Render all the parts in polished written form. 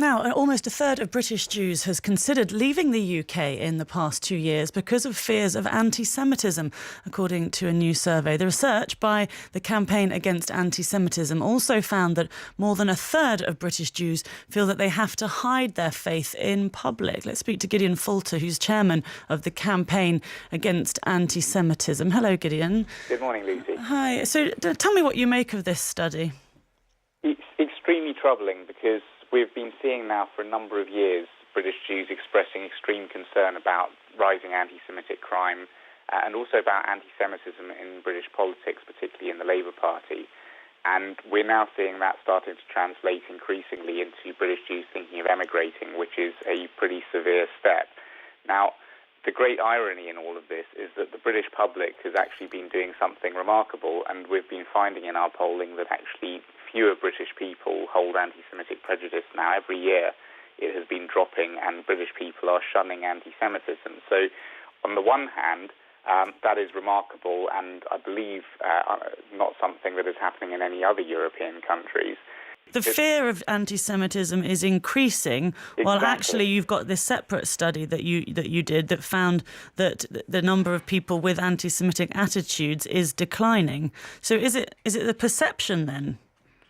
Now, almost a third of British Jews has considered leaving the UK in the past 2 years because of fears of anti-Semitism, according to a new survey. The research by the Campaign Against Antisemitism also found that more than a third of British Jews feel that they have to hide their faith in public. Let's speak to Gideon Falter, who's chairman of the Campaign Against Antisemitism. Hello, Gideon. Good morning, Lucy. Hi. So tell me what you make of this study. It's extremely troubling because we've been seeing now for a number of years British Jews expressing extreme concern about rising anti-Semitic crime and also about anti-Semitism in British politics, particularly in the Labour Party. And we're now seeing that starting to translate increasingly into British Jews thinking of emigrating, which is a pretty severe step. Now, the great irony in all of this is that the British public has actually been doing something remarkable, and we've been finding in our polling that actually fewer British people hold anti-Semitic prejudice now. Every year it has been dropping, and British people are shunning anti-Semitism. So on the one hand, that is remarkable, and I believe not something that is happening in any other European countries. The fear of anti-Semitism is increasing, while actually you've got this separate study that you did that found that the number of people with anti-Semitic attitudes is declining. So is it the perception then?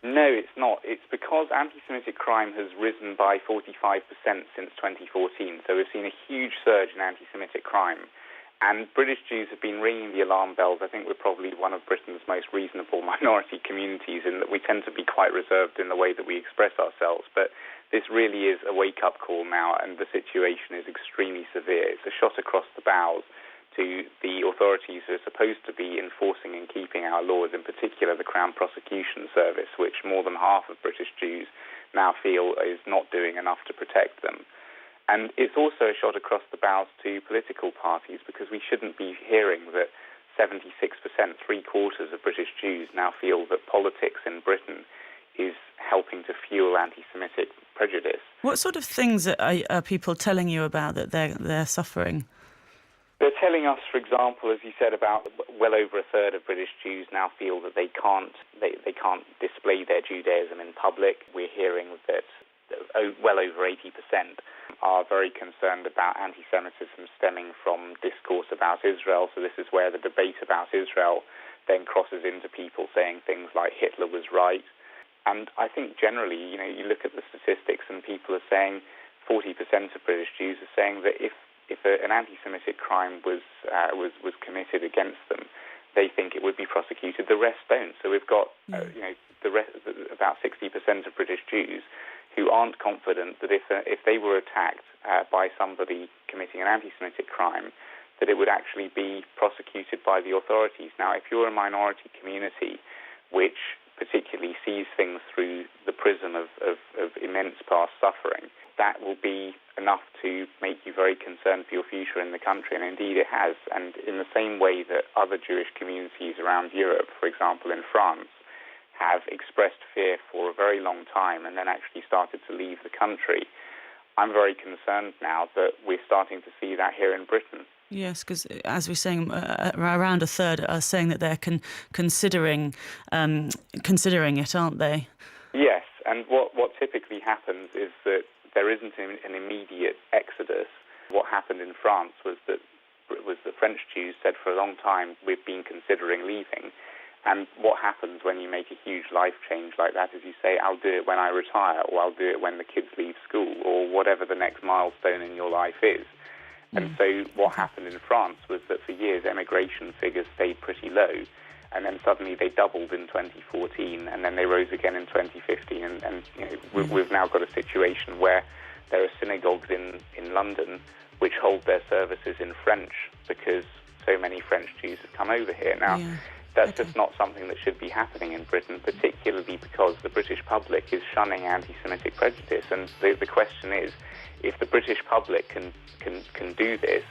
No, it's not. It's because anti-Semitic crime has risen by 45% since 2014. So we've seen a huge surge in anti-Semitic crime. And British Jews have been ringing the alarm bells. I think we're probably one of Britain's most reasonable minority communities in that we tend to be quite reserved in the way that we express ourselves. But this really is a wake-up call now, and the situation is extremely severe. It's a shot across the bows to the authorities who are supposed to be enforcing and keeping our laws, in particular the Crown Prosecution Service, which more than half of British Jews now feel is not doing enough to protect them. And it's also a shot across the bows to political parties, because we shouldn't be hearing that 76%, three-quarters of British Jews now feel that politics in Britain is helping to fuel anti-Semitic prejudice. What sort of things are people telling you about that they're suffering? They're telling us, for example, as you said, about well over a third of British Jews now feel that they can't display their Judaism in public. We're hearing that well over 80% are very concerned about anti-Semitism stemming from discourse about Israel. So this is where the debate about Israel then crosses into people saying things like Hitler was right. And I think generally, you look at the statistics and people are saying 40% of British Jews are saying that if an anti-Semitic crime was committed against them, they think it would be prosecuted. The rest don't. So we've got about 60% of British Jews who aren't confident that if they were attacked by somebody committing an anti-Semitic crime, that it would actually be prosecuted by the authorities. Now, if you're a minority community which particularly sees things through the prism of immense past suffering, that will be enough to make you very concerned for your future in the country, and indeed it has. And in the same way that other Jewish communities around Europe, for example in France, have expressed fear for a very long time and then actually started to leave the country, I'm very concerned now that we're starting to see that here in Britain. Yes, because as we're saying, around a third are saying that they're considering it, aren't they? Yes, and what typically happens is that there isn't an immediate exodus. What happened in France was that French Jews said for a long time, we've been considering leaving. And what happens when you make a huge life change like that is you say, I'll do it when I retire, or I'll do it when the kids leave school, or whatever the next milestone in your life is. And so what happened in France was that for years emigration figures stayed pretty low, and then suddenly they doubled in 2014, and then they rose again in 2015. And we've now got a situation where there are synagogues in London which hold their services in French because so many French Jews have come over here. Now, that's just not something that should be happening in Britain, particularly because the British public is shunning anti-Semitic prejudice. And the question is, if the British public can do this,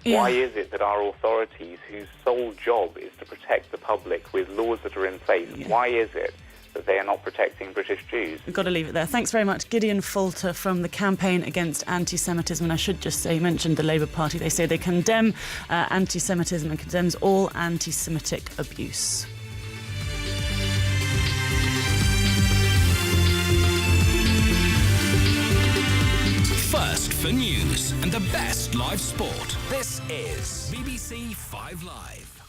why is it that our authorities, whose sole job is to protect the public with laws that are in place, why is it that they are not protecting British Jews? We've got to leave it there. Thanks very much. Gideon Falter from the Campaign Against Antisemitism. And I should just say, you mentioned the Labour Party. They say they condemn antisemitism and condemns all anti-Semitic abuse. best for news and the best live sport. This is BBC 5 Live.